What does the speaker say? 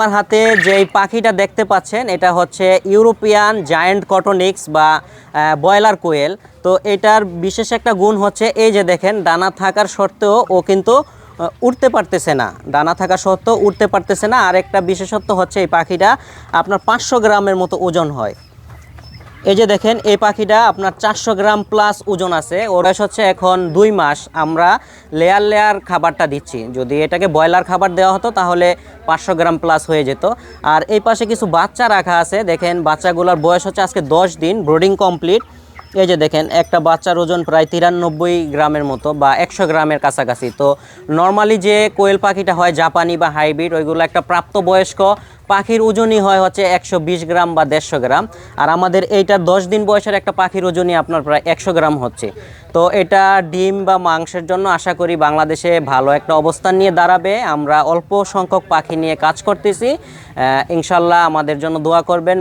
আমার হাতে যেই পাখিটা দেখতে পাচ্ছেন এটা হচ্ছে ইউরোপিয়ান জায়ান্ট কটনিক্স বা ব্রয়লার কোয়েল। তো এটার বিশেষ একটা গুণ হচ্ছে এই যে দেখেন ডানা থাকার সত্ত্বেও ও কিন্তু উড়তে পারতেছে না, ডানা থাকা সত্ত্বেও উড়তে পারতেছে না। আর একটা বিশেষত্ব হচ্ছে এই পাখিটা আপনার 500 গ্রামের মতো ওজন হয়। এই যে দেখেন এই পাখিটা আপনার 400 গ্রাম প্লাস ওজন আছে। ওর বয়স হচ্ছে এখন 2 মাস। আমরা লেয়ার লেয়ার খাবারটা দিচ্ছি, যদি এটাকে ব্রয়লার খাবার দেওয়া হতো তাহলে 500 গ্রাম প্লাস হয়ে যেত। আর এই পাশে কিছু বাচ্চা রাখা আছে, দেখেন বাচ্চাগুলোর বয়স হচ্ছে আজকে 10 দিন, ব্রোডিং কমপ্লিট। এই যে দেখেন একটা বাচ্চার ওজন প্রায় 93 গ্রামের মতো বা 100 গ্রামের কাছাকাছি। তো নর্মালি যে কোয়েল পাখিটা হয় জাপানি বা হাইব্রিড, ওইগুলো একটা প্রাপ্তবয়স্ক পাখির ওজনই হয় হচ্ছে 120 গ্রাম বা 150 গ্রাম। আর আমাদের এইটার 10 দিন বয়সের একটা পাখির ওজনই আপনার প্রায় 100 গ্রাম হচ্ছে। তো এটা ডিম বা মাংসের জন্য আশা করি বাংলাদেশে ভালো একটা অবস্থান নিয়ে দাঁড়াবে। আমরা অল্প সংখ্যক পাখি নিয়ে কাজ করতেছি, ইনশাল্লাহ আমাদের জন্য দোয়া করবেন।